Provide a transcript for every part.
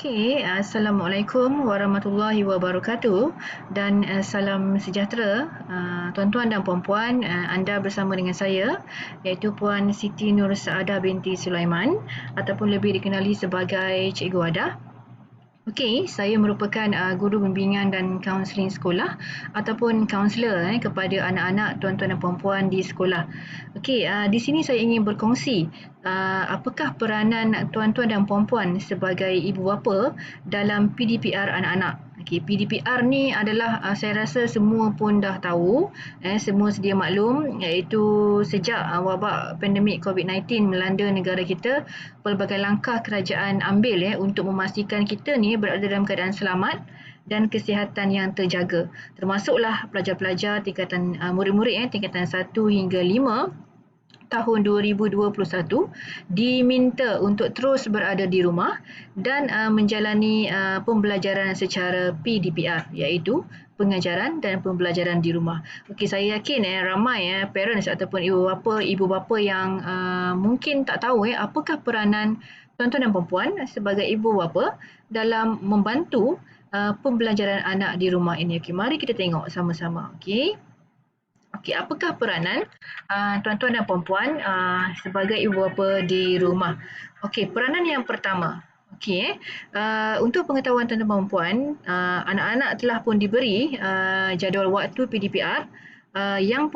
Okey, Assalamualaikum warahmatullahi wabarakatuh dan salam sejahtera tuan-tuan dan puan-puan. Anda bersama dengan saya iaitu Puan Siti Nur Saadah binti Sulaiman ataupun lebih dikenali sebagai Cikgu Adah. Okey, saya merupakan guru bimbingan dan kaunseling sekolah ataupun kaunselor kepada anak-anak, tuan-tuan dan puan-puan di sekolah. Okey, di sini saya ingin berkongsi apakah peranan tuan-tuan dan puan-puan sebagai ibu bapa dalam PDPR anak-anak. Okey, PDPR ni adalah saya rasa semua pun dah tahu, semua sedia maklum, iaitu sejak wabak pandemik COVID-19 melanda negara kita, pelbagai langkah kerajaan ambil untuk memastikan kita ni berada dalam keadaan selamat dan kesihatan yang terjaga. Termasuklah pelajar-pelajar tingkatan murid-murid tingkatan 1 hingga 5 tahun 2021 diminta untuk terus berada di rumah dan menjalani pembelajaran secara PDPR, iaitu pengajaran dan pembelajaran di rumah. Okey, saya yakin ramai parents ataupun ibu bapa yang mungkin tak tahu apakah peranan tuan-tuan dan puan-puan sebagai ibu bapa dalam membantu pembelajaran anak di rumah ini. Okey, mari kita tengok sama-sama. Okey. Okey, apakah peranan tuan-tuan dan puan-puan sebagai ibu bapa di rumah? Okey, peranan yang pertama. Okey, untuk pengetahuan tuan-tuan dan puan-puan, anak-anak telah pun diberi jadual waktu PDPR yang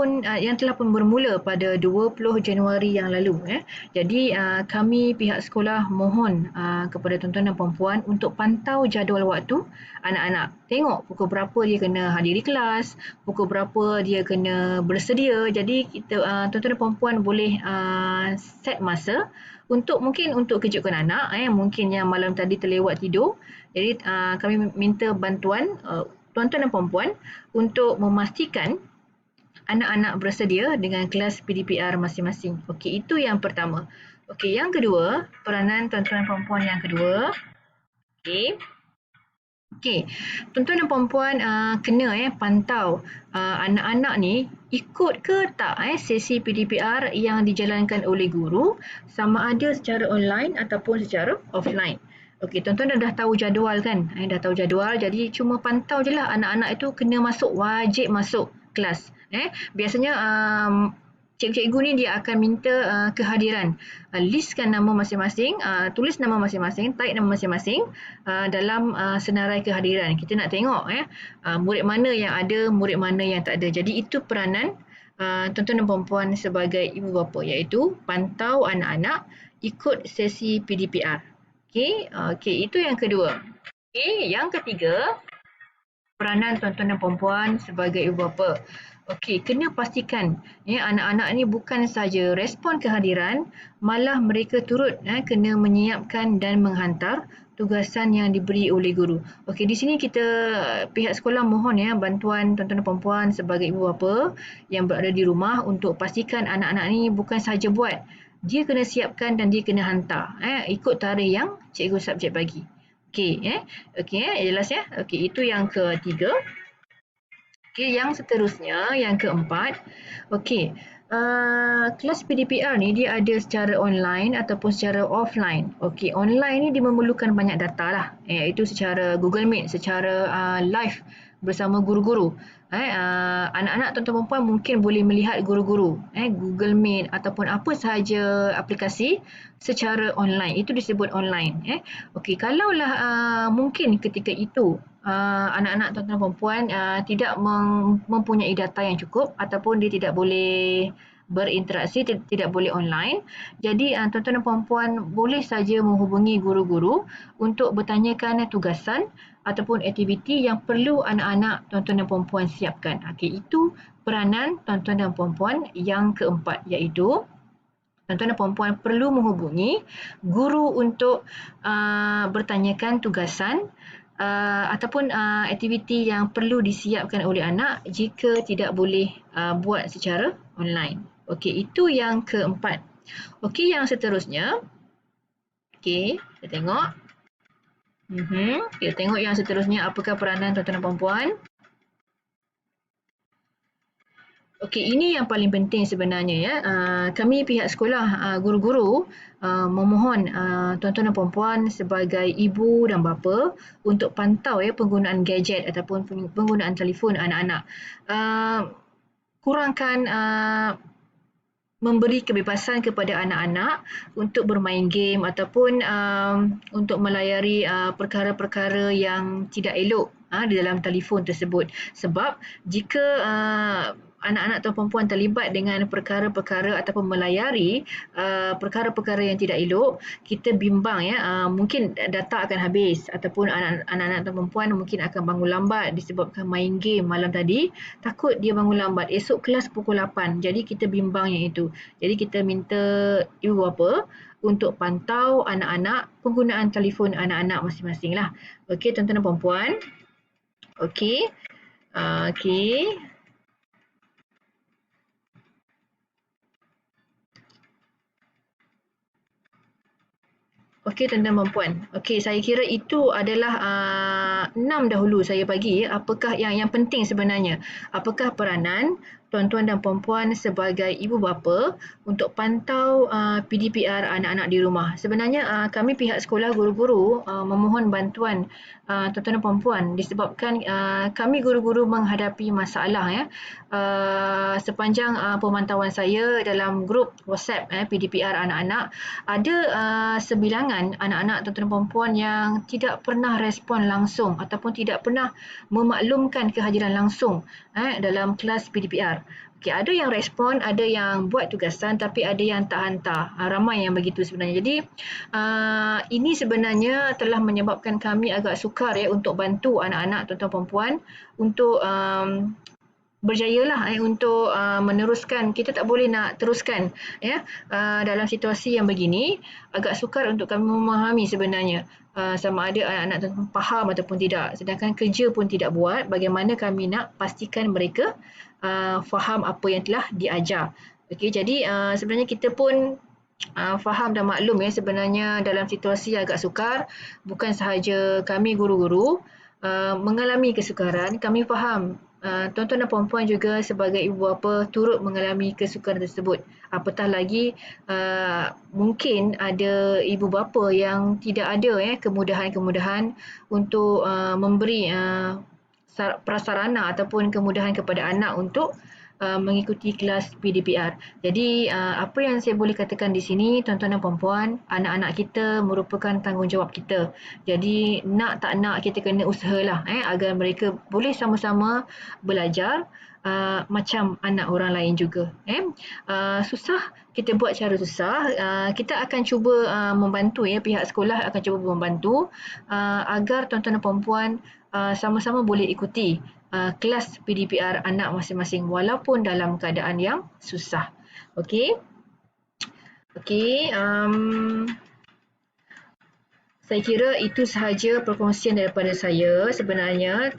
telah pun bermula pada 20 Januari yang lalu. Jadi kami pihak sekolah mohon kepada tuan-tuan dan puan-puan untuk pantau jadual waktu anak-anak. Tengok pukul berapa dia kena hadiri kelas, pukul berapa dia kena bersedia. Jadi kita tuan-tuan dan puan-puan boleh set masa mungkin untuk kejutkan anak mungkin yang malam tadi terlewat tidur. Jadi kami minta bantuan tuan-tuan dan puan-puan untuk memastikan anak-anak bersedia dengan kelas PDPR masing-masing. Okey, itu yang pertama. Okey, yang kedua, peranan tuan-tuan dan puan-puan yang kedua. Okey, tuan-tuan dan puan-puan kena pantau anak-anak ni ikut ke tak sesi PDPR yang dijalankan oleh guru, sama ada secara online ataupun secara offline. Okey, tuan-tuan dah tahu jadual kan? Dah tahu jadual, jadi cuma pantau je lah anak-anak itu kena masuk, wajib masuk kelas. Biasanya cikgu-cikgu ni dia akan minta kehadiran. Listkan nama masing-masing, tulis nama masing-masing, type nama masing-masing dalam senarai kehadiran. Kita nak tengok murid mana yang ada, murid mana yang tak ada. Jadi itu peranan tuan-tuan dan puan-puan sebagai ibu bapa, iaitu pantau anak-anak ikut sesi PDPR. Okey, itu yang kedua. Okey, yang ketiga, peranan tuan-tuan dan puan-puan sebagai ibu bapa. Okey, kena pastikan anak-anak ni bukan saja respon kehadiran, malah mereka turut kena menyiapkan dan menghantar tugasan yang diberi oleh guru. Okey, di sini kita pihak sekolah mohon bantuan tuan-tuan dan puan-puan sebagai ibu bapa yang berada di rumah untuk pastikan anak-anak ni bukan saja buat, dia kena siapkan dan dia kena hantar ikut tarikh yang cikgu subjek bagi. Okey, jelas ya? Okey, itu yang ketiga. Okey, yang seterusnya, yang keempat. Okey, kelas PDPR ni dia ada secara online ataupun secara offline. Okey, online ni dia memerlukan banyak data lah, iaitu secara Google Meet, secara live bersama guru-guru. Anak-anak tuan-tuan puan mungkin boleh melihat guru-guru Google Meet ataupun apa sahaja aplikasi secara online. Itu disebut online. Okey, kalaulah mungkin ketika itu anak-anak tuan-tuan dan puan tidak mempunyai data yang cukup ataupun dia tidak boleh berinteraksi, tidak boleh online. Jadi tuan-tuan dan puan-puan boleh saja menghubungi guru-guru untuk bertanyakan tugasan ataupun aktiviti yang perlu anak-anak tuan-tuan dan puan-puan siapkan. Okey, itu peranan tuan-tuan dan puan-puan yang keempat, iaitu tuan-tuan dan puan-puan perlu menghubungi guru untuk bertanyakan tugasan ataupun aktiviti yang perlu disiapkan oleh anak jika tidak boleh buat secara online. Okey, itu yang keempat. Okey, yang seterusnya. Okey, kita tengok. Kita tengok yang seterusnya, apakah peranan tuan-tuan dan puan-puan. Okey, ini yang paling penting sebenarnya ya. Kami pihak sekolah, guru-guru memohon tuan-tuan dan puan-puan sebagai ibu dan bapa untuk pantau ya penggunaan gadget ataupun penggunaan telefon anak-anak. Kurangkan memberi kebebasan kepada anak-anak untuk bermain game ataupun untuk melayari perkara-perkara yang tidak elok di dalam telefon tersebut. Sebab jika anak-anak atau perempuan terlibat dengan perkara-perkara ataupun melayari perkara-perkara yang tidak elok, kita bimbang ya, mungkin data akan habis ataupun anak-anak atau perempuan mungkin akan bangun lambat disebabkan main game malam tadi, takut dia bangun lambat esok kelas pukul 8. Jadi kita bimbang yang itu. Jadi kita minta ibu bapa untuk pantau anak-anak, penggunaan telefon anak-anak masing-masing lah. Okey tuan-tuan dan puan-puan. Okey. Okey. Okey tuan-tuan dan puan. Okey, saya kira itu adalah 6 dahulu saya bagi apakah yang penting sebenarnya. Apakah peranan tuan-tuan dan puan-puan sebagai ibu bapa untuk pantau PDPR anak-anak di rumah. Sebenarnya kami pihak sekolah guru-guru memohon bantuan tuan-tuan dan puan-puan disebabkan kami guru-guru menghadapi masalah ya. Sepanjang pemantauan saya dalam grup WhatsApp PDPR anak-anak, ada sebilangan anak-anak tuan-tuan dan puan-puan yang tidak pernah respon langsung ataupun tidak pernah memaklumkan kehadiran langsung dalam kelas PDPR. Okey, ada yang respon, ada yang buat tugasan tapi ada yang tak hantar. Ramai yang begitu sebenarnya. Jadi ini sebenarnya telah menyebabkan kami agak sukar ya untuk bantu anak-anak tuan-tuan perempuan untuk berjayalah untuk meneruskan. Kita tak boleh nak teruskan ya dalam situasi yang begini. Agak sukar untuk kami memahami sebenarnya sama ada anak-anak tu faham ataupun tidak. Sedangkan kerja pun tidak buat, bagaimana kami nak pastikan mereka faham apa yang telah diajar. Okey, jadi sebenarnya kita pun faham dan maklum ya sebenarnya dalam situasi yang agak sukar, bukan sahaja kami guru-guru mengalami kesukaran, kami faham tuan-tuan dan puan-puan juga sebagai ibu bapa turut mengalami kesukaran tersebut. Apatah lagi mungkin ada ibu bapa yang tidak ada kemudahan-kemudahan untuk memberi prasarana ataupun kemudahan kepada anak untuk mengikuti kelas PDPR. Jadi apa yang saya boleh katakan di sini tuan-tuan dan puan-puan, anak-anak kita merupakan tanggungjawab kita. Jadi nak tak nak kita kena usahalah agar mereka boleh sama-sama belajar macam anak orang lain juga. Susah kita buat cara susah, kita akan cuba membantu pihak sekolah akan cuba membantu agar tuan-tuan dan puan-puan sama-sama boleh ikuti kelas PDPR anak masing-masing walaupun dalam keadaan yang susah. Okey. Okey, saya kira itu sahaja perkongsian daripada saya. Sebenarnya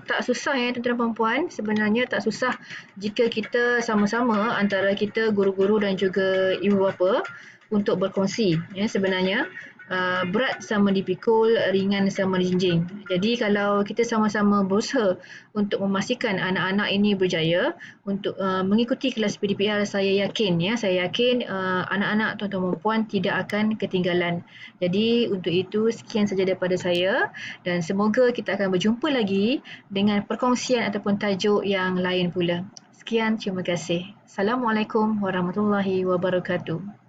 tak susah tuan-tuan dan puan-puan. Sebenarnya tak susah jika kita sama-sama antara kita guru-guru dan juga ibu bapa untuk berkongsi. Sebenarnya berat sama dipikul, ringan sama dijinjing. Jadi kalau kita sama-sama berusaha untuk memastikan anak-anak ini berjaya untuk mengikuti kelas PDPR, saya yakin anak-anak tuan-tuan dan puan tidak akan ketinggalan. Jadi untuk itu sekian saja daripada saya dan semoga kita akan berjumpa lagi dengan perkongsian ataupun tajuk yang lain pula. Sekian, terima kasih. Assalamualaikum warahmatullahi wabarakatuh.